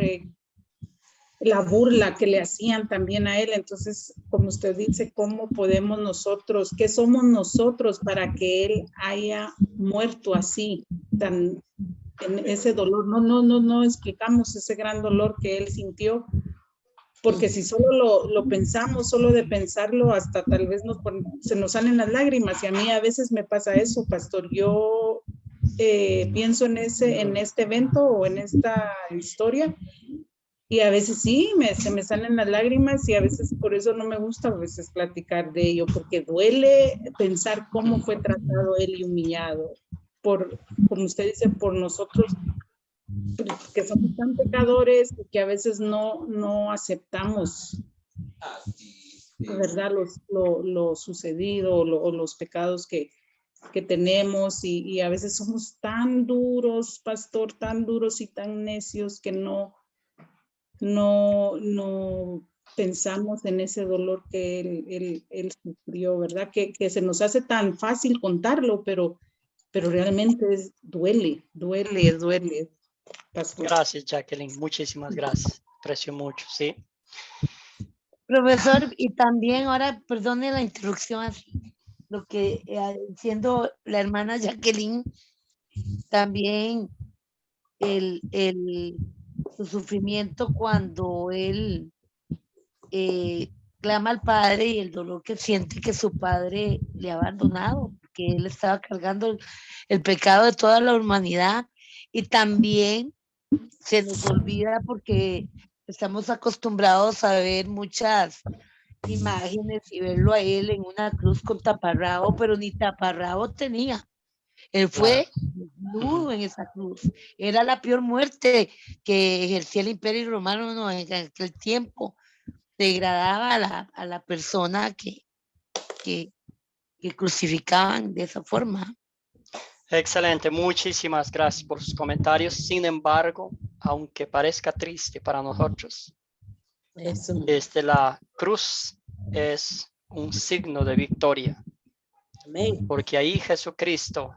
la burla que le hacían también a él. Entonces, como usted dice, ¿cómo podemos nosotros, qué somos nosotros para que él haya muerto así, en ese dolor? No explicamos ese gran dolor que él sintió, porque si solo lo pensamos, solo de pensarlo, hasta tal vez se nos salen las lágrimas. Y a mí a veces me pasa eso, pastor. Yo pienso en este evento o en esta historia, y a veces sí, se me salen las lágrimas, y a veces por eso no me gusta a veces platicar de ello, porque duele pensar cómo fue tratado él y humillado, como usted dice, por nosotros, que somos tan pecadores, que a veces no aceptamos, ¿verdad? Lo sucedido o los pecados que tenemos, y a veces somos tan duros, pastor, tan duros y tan necios que no pensamos en ese dolor que él sufrió, ¿verdad? Que se nos hace tan fácil contarlo, pero realmente duele, pastor. Gracias, Jacqueline. Muchísimas gracias. Aprecio mucho, sí. Profesor, y también ahora, perdone la interrupción, así, lo que siendo la hermana Jacqueline, también su sufrimiento cuando él clama al padre, y el dolor que siente que su padre le ha abandonado, porque él estaba cargando el pecado de toda la humanidad. Y también se nos olvida, porque estamos acostumbrados a ver muchas imágenes y verlo a él en una cruz con taparrabo, pero ni taparrabo tenía. Él fue desnudo en esa cruz. Era la peor muerte que ejercía el Imperio Romano en aquel tiempo. Degradaba a la persona que crucificaban de esa forma. Excelente, muchísimas gracias por sus comentarios. Sin embargo, aunque parezca triste para nosotros, la cruz es un signo de victoria. Amén. Porque ahí Jesucristo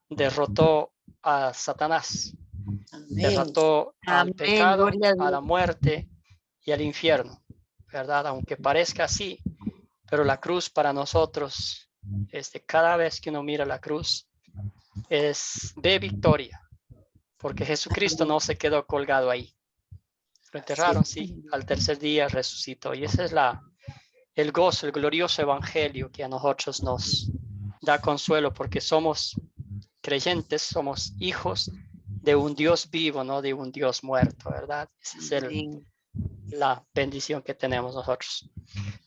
derrotó a Satanás. Amén. Derrotó al pecado, a la muerte y al infierno, ¿verdad? Aunque parezca así, pero la cruz para nosotros, cada vez que uno mira la cruz, es de victoria, porque Jesucristo no se quedó colgado ahí. Lo enterraron, sí, al tercer día resucitó. Y ese es el gozo, el glorioso evangelio que a nosotros nos da consuelo, porque somos creyentes, somos hijos de un Dios vivo, no de un Dios muerto, ¿verdad? Esa es la bendición que tenemos nosotros.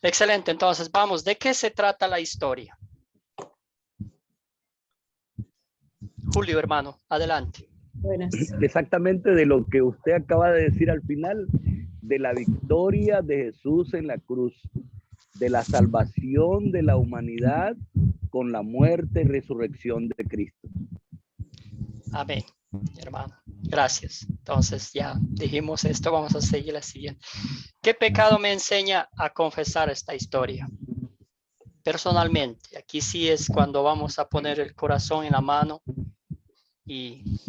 Excelente, entonces vamos, ¿de qué se trata la historia? Julio, hermano, adelante. Buenas. Exactamente de lo que usted acaba de decir al final, de la victoria de Jesús en la cruz, de la salvación de la humanidad con la muerte y resurrección de Cristo. Amén, hermano. Gracias. Entonces ya dijimos esto, vamos a seguir la siguiente. ¿Qué pecado me enseña a confesar esta historia? Personalmente, aquí sí es cuando vamos a poner el corazón en la mano y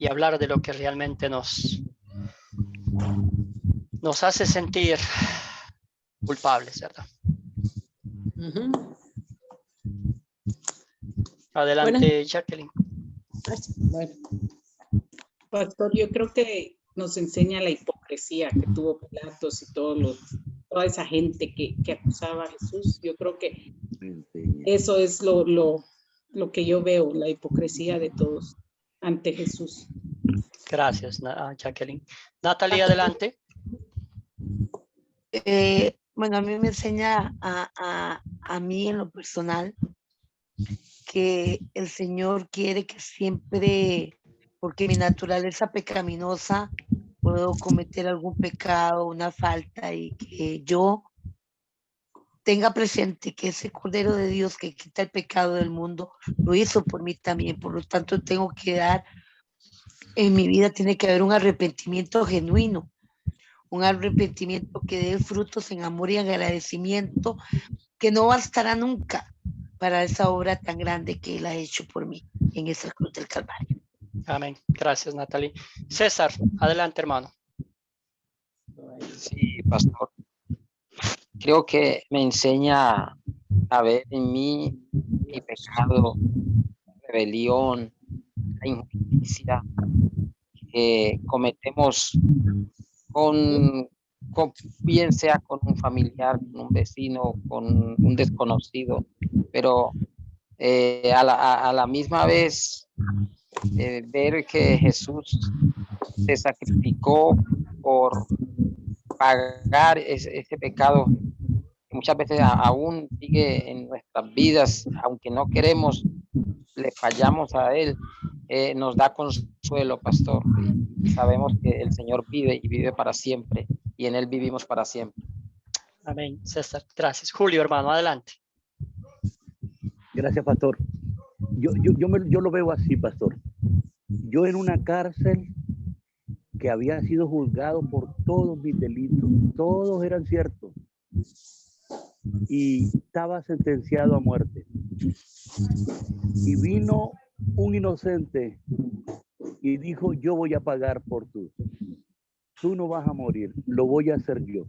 hablar de lo que realmente nos hace sentir culpables, ¿verdad? Adelante, Jacqueline. Bueno, pastor, yo creo que nos enseña la hipocresía que tuvo Pilatos y toda esa gente que acusaba a Jesús. Yo creo que eso es lo que yo veo, la hipocresía de todos ante Jesús. Gracias, Jacqueline. Natalie, adelante. Bueno, a mí me enseña a mí en lo personal que el Señor quiere que siempre, porque mi naturaleza pecaminosa, puedo cometer algún pecado, una falta, y que yo tenga presente que ese Cordero de Dios que quita el pecado del mundo lo hizo por mí también. Por lo tanto, tengo que en mi vida tiene que haber un arrepentimiento genuino, un arrepentimiento que dé frutos en amor y agradecimiento, que no bastará nunca para esa obra tan grande que Él ha hecho por mí en esa cruz del Calvario. Amén. Gracias, Natalie. César, adelante, hermano. Sí, pastor. Creo que me enseña a ver en mí mi pecado, rebelión, la injusticia que cometemos bien sea con un familiar, con un vecino, con un desconocido, pero a la misma vez ver que Jesús se sacrificó por pagar ese pecado que muchas veces aún sigue en nuestras vidas, aunque no queremos, le fallamos a Él, nos da consuelo, pastor, y sabemos que el Señor vive y vive para siempre, y en Él vivimos para siempre. Amén, César, gracias. Julio, hermano, adelante. Gracias, pastor. Yo lo veo así, pastor. Yo en una cárcel que había sido juzgado por todos mis delitos, todos eran ciertos, y estaba sentenciado a muerte. Y vino un inocente y dijo: yo voy a pagar por tú no vas a morir, lo voy a hacer yo.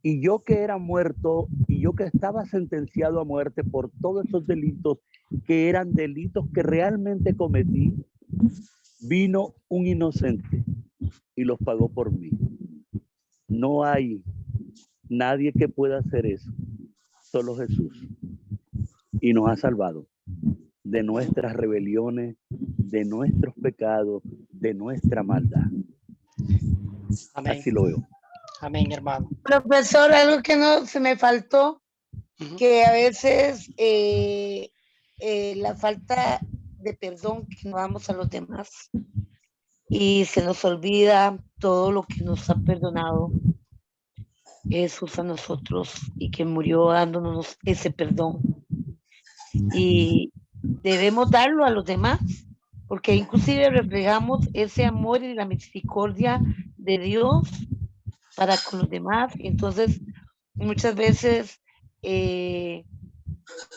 Y yo que era muerto, y yo que estaba sentenciado a muerte por todos esos delitos, que eran delitos que realmente cometí, vino un inocente y los pagó por mí. No hay nadie que pueda hacer eso, solo Jesús. Y nos ha salvado de nuestras rebeliones, de nuestros pecados, de nuestra maldad. Amén. Así lo veo. Amén, hermano. Profesor, algo que no se me faltó, que a veces la falta de perdón que no damos a los demás y se nos olvida todo lo que nos ha perdonado Jesús a nosotros y que murió dándonos ese perdón. Y debemos darlo a los demás, porque inclusive reflejamos ese amor y la misericordia de Dios para con los demás. Entonces, muchas veces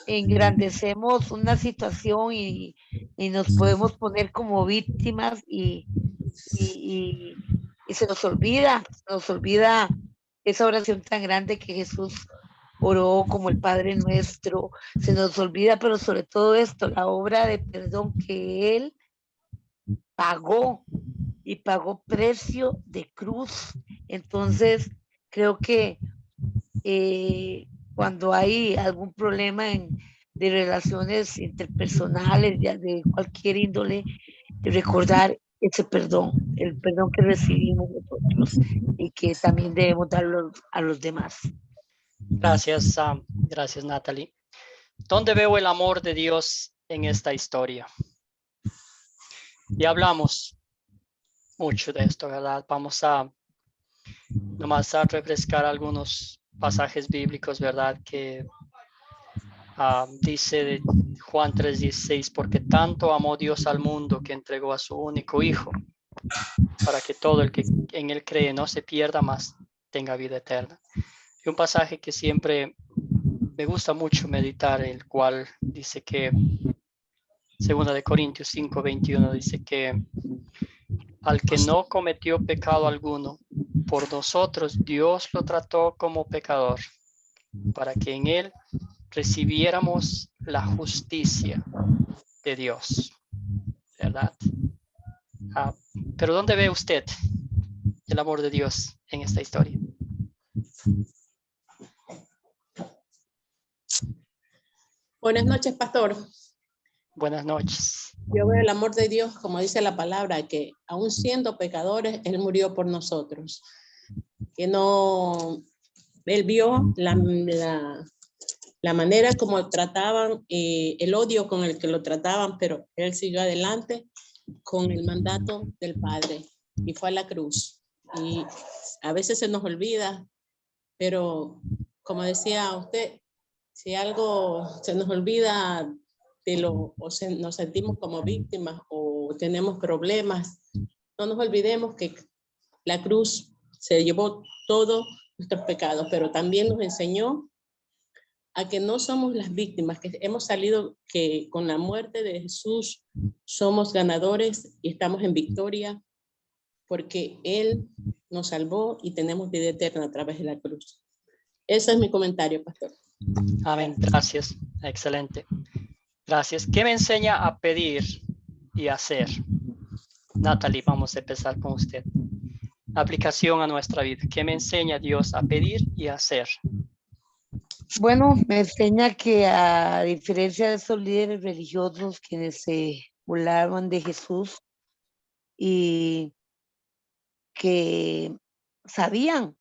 engrandecemos una situación y nos podemos poner como víctimas y se nos olvida esa oración tan grande que Jesús oró como el Padre Nuestro. Se nos olvida, pero sobre todo esto, la obra de perdón que Él pagó, y pagó precio de cruz. Entonces, creo que cuando hay algún problema de relaciones interpersonales, ya de cualquier índole, de recordar ese perdón, el perdón que recibimos nosotros y que también debemos darlo a los demás. Gracias, gracias, Natalie. ¿Dónde veo el amor de Dios en esta historia? Ya hablamos mucho de esto, ¿verdad? Vamos a nomás a refrescar algunos pasajes bíblicos, ¿verdad? Que dice de Juan 3:16, porque tanto amó Dios al mundo que entregó a su único hijo, para que todo el que en él cree no se pierda, más tenga vida eterna. Y un pasaje que siempre me gusta mucho meditar, el cual dice que, 2 Corintios 5:21, dice que al que no cometió pecado alguno, por nosotros Dios lo trató como pecador, para que en él recibiéramos la justicia de Dios, ¿verdad? Pero ¿dónde ve usted el amor de Dios en esta historia? Buenas noches, pastor. Buenas noches. Yo veo el amor de Dios, como dice la palabra, que aún siendo pecadores, Él murió por nosotros. Que no, Él vio la manera como trataban, el odio con el que lo trataban, pero Él siguió adelante con el mandato del Padre y fue a la cruz. Y a veces se nos olvida, pero como decía usted, si algo se nos olvida nos sentimos como víctimas o tenemos problemas, no nos olvidemos que la cruz se llevó todos nuestros pecados, pero también nos enseñó a que no somos las víctimas, que hemos salido, que con la muerte de Jesús somos ganadores y estamos en victoria, porque Él nos salvó y tenemos vida eterna a través de la cruz. Ese es mi comentario, pastor. Amén. Gracias. Excelente. Gracias. ¿Qué me enseña a pedir y hacer? Natalie, vamos a empezar con usted. Aplicación a nuestra vida. ¿Qué me enseña Dios a pedir y hacer? Bueno, me enseña que a diferencia de esos líderes religiosos quienes se burlaban de Jesús y que sabían,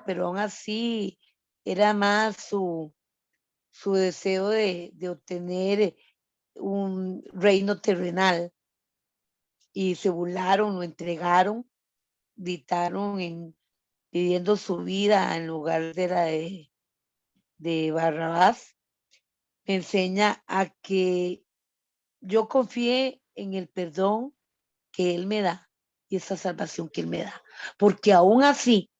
pero aún así era más su deseo de obtener un reino terrenal, y se burlaron, lo entregaron, gritaron pidiendo su vida en lugar de la de Barrabás. Me enseña a que yo confíe en el perdón que Él me da y esa salvación que Él me da, porque aún así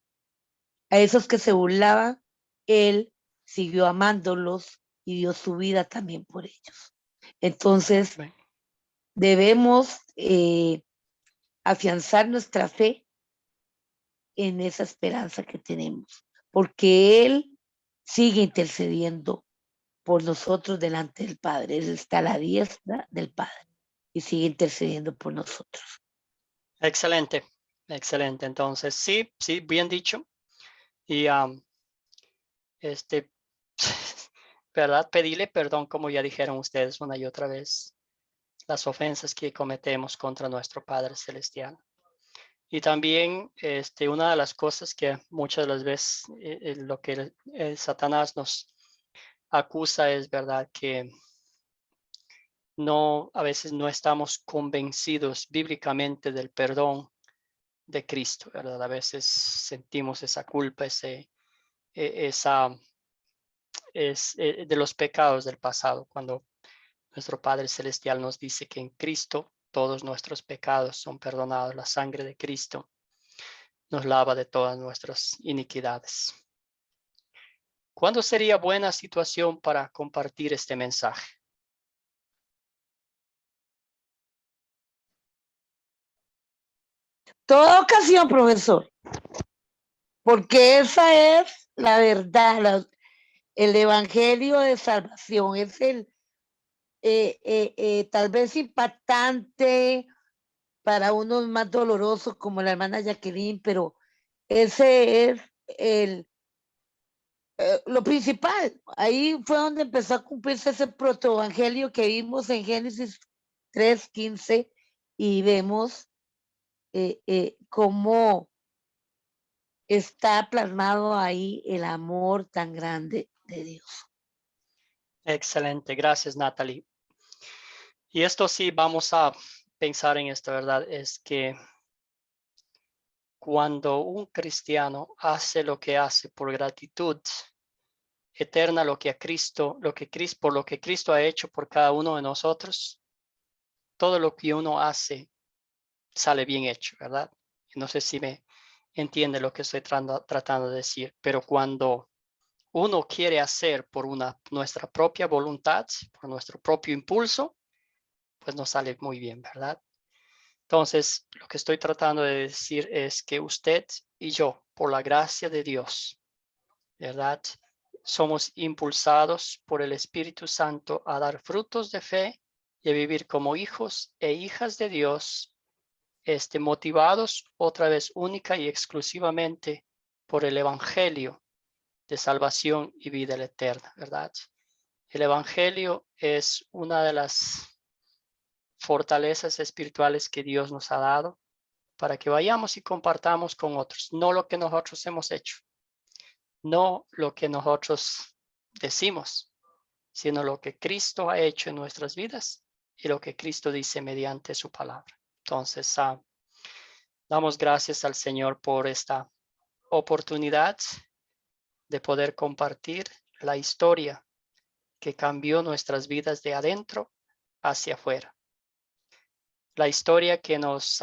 a esos que se burlaban, Él siguió amándolos y dio su vida también por ellos. Entonces, debemos afianzar nuestra fe en esa esperanza que tenemos, porque Él sigue intercediendo por nosotros delante del Padre. Él está a la diestra del Padre y sigue intercediendo por nosotros. Excelente, excelente. Entonces, sí, bien dicho. Y ¿verdad? Pedirle perdón, como ya dijeron ustedes una y otra vez, las ofensas que cometemos contra nuestro Padre Celestial. Y también una de las cosas que muchas de las veces lo que Satanás nos acusa es, ¿verdad?, que a veces no estamos convencidos bíblicamente del perdón de Cristo, ¿verdad? A veces sentimos esa culpa, de los pecados del pasado, cuando nuestro Padre Celestial nos dice que en Cristo todos nuestros pecados son perdonados. La sangre de Cristo nos lava de todas nuestras iniquidades. ¿Cuándo sería buena situación para compartir este mensaje? Toda ocasión, profesor, porque esa es la verdad, el evangelio de salvación, es el tal vez impactante, para unos más dolorosos como la hermana Jacqueline, pero ese es lo principal. Ahí fue donde empezó a cumplirse ese protoevangelio que vimos en Génesis 3:15, y vemos cómo está plasmado ahí el amor tan grande de Dios. Excelente, gracias, Natalie. Y esto sí, vamos a pensar en esto, ¿verdad? Es que cuando un cristiano hace lo que hace por gratitud eterna, por lo que Cristo ha hecho por cada uno de nosotros, todo lo que uno hace sale bien hecho, ¿verdad? No sé si me entiende lo que estoy tratando de decir, pero cuando uno quiere hacer por nuestra propia voluntad, por nuestro propio impulso, pues no sale muy bien, ¿verdad? Entonces, lo que estoy tratando de decir es que usted y yo, por la gracia de Dios, ¿verdad? Somos impulsados por el Espíritu Santo a dar frutos de fe y a vivir como hijos e hijas de Dios, motivados otra vez única y exclusivamente por el Evangelio de salvación y vida eterna, ¿verdad? El Evangelio es una de las fortalezas espirituales que Dios nos ha dado para que vayamos y compartamos con otros, no lo que nosotros hemos hecho, no lo que nosotros decimos, sino lo que Cristo ha hecho en nuestras vidas y lo que Cristo dice mediante su palabra. Entonces, damos gracias al Señor por esta oportunidad de poder compartir la historia que cambió nuestras vidas de adentro hacia afuera. La historia que nos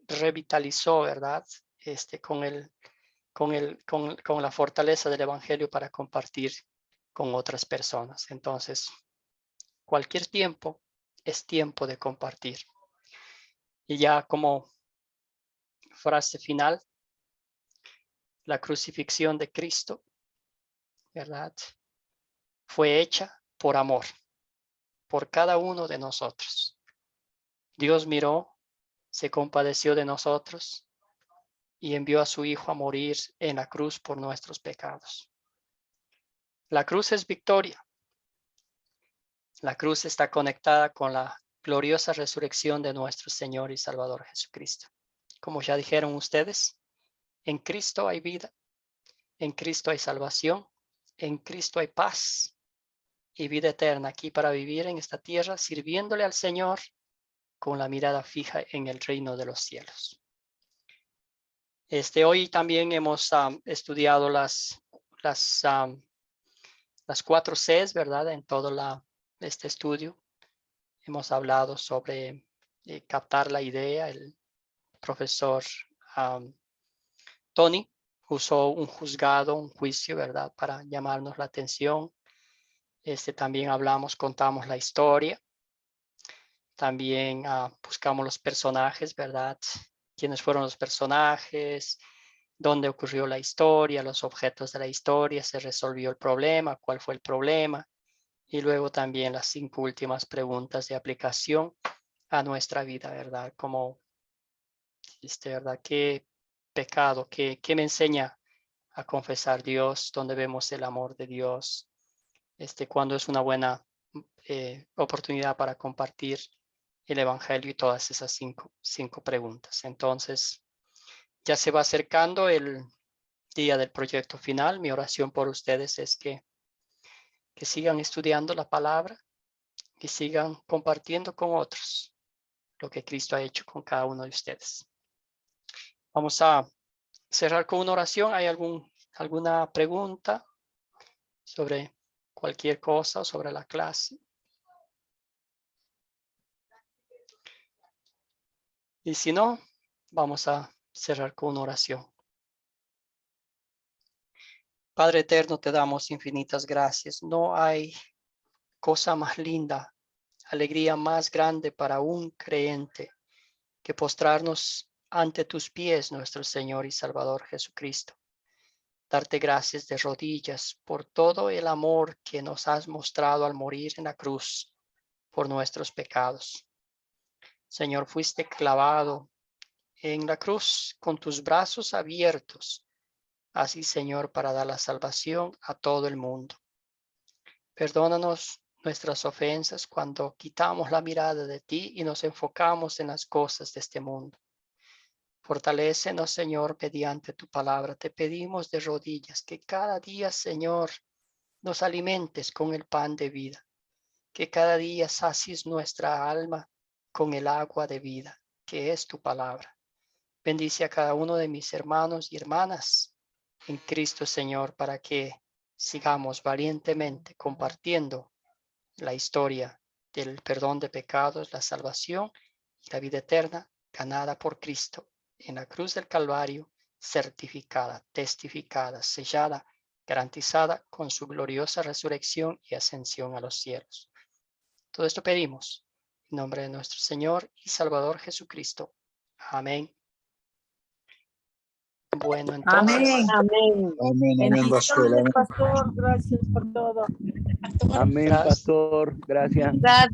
revitalizó, ¿verdad? Con la fortaleza del Evangelio para compartir con otras personas. Entonces, cualquier tiempo es tiempo de compartir. Y ya como frase final, la crucifixión de Cristo, ¿verdad? Fue hecha por amor, por cada uno de nosotros. Dios miró, se compadeció de nosotros y envió a su Hijo a morir en la cruz por nuestros pecados. La cruz es victoria. La cruz está conectada con la gloriosa resurrección de nuestro Señor y Salvador Jesucristo. Como ya dijeron ustedes, en Cristo hay vida, en Cristo hay salvación, en Cristo hay paz y vida eterna aquí para vivir en esta tierra, sirviéndole al Señor con la mirada fija en el reino de los cielos. Hoy también hemos estudiado las 4 Cs, ¿verdad? En todo este estudio hemos hablado sobre captar la idea. El profesor Tony usó un juzgado, un juicio, ¿verdad? Para llamarnos la atención. También contamos la historia. También buscamos los personajes, ¿verdad? ¿Quiénes fueron los personajes? ¿Dónde ocurrió la historia? Los objetos de la historia. ¿Se resolvió el problema? ¿Cuál fue el problema? Y luego también las 5 últimas preguntas de aplicación a nuestra vida, ¿verdad? Como, ¿verdad? ¿Qué pecado? ¿Qué me enseña a confesar Dios? ¿Dónde vemos el amor de Dios? ¿Cuándo es una buena oportunidad para compartir el Evangelio? Y todas esas 5 preguntas. Entonces, ya se va acercando el día del proyecto final. Mi oración por ustedes es que sigan estudiando la palabra y sigan compartiendo con otros lo que Cristo ha hecho con cada uno de ustedes. Vamos a cerrar con una oración. ¿Hay alguna pregunta sobre cualquier cosa o sobre la clase? Y si no, vamos a cerrar con una oración. Padre eterno, te damos infinitas gracias. No hay cosa más linda, alegría más grande para un creyente que postrarnos ante tus pies, nuestro Señor y Salvador Jesucristo. Darte gracias de rodillas por todo el amor que nos has mostrado al morir en la cruz por nuestros pecados. Señor, fuiste clavado en la cruz con tus brazos abiertos. Así, Señor, para dar la salvación a todo el mundo. Perdónanos nuestras ofensas cuando quitamos la mirada de ti y nos enfocamos en las cosas de este mundo. Fortalécenos, Señor, mediante tu palabra. Te pedimos de rodillas que cada día, Señor, nos alimentes con el pan de vida. Que cada día sacies nuestra alma con el agua de vida, que es tu palabra. Bendice a cada uno de mis hermanos y hermanas en Cristo, Señor, para que sigamos valientemente compartiendo la historia del perdón de pecados, la salvación y la vida eterna ganada por Cristo en la cruz del Calvario, certificada, testificada, sellada, garantizada con su gloriosa resurrección y ascensión a los cielos. Todo esto pedimos en nombre de nuestro Señor y Salvador Jesucristo. Amén. Bueno, entonces. Amén. Amén, pastor. Bendiciones, pastor. Gracias por todo. Amén, Gracias. pastor. Gracias. Gracias.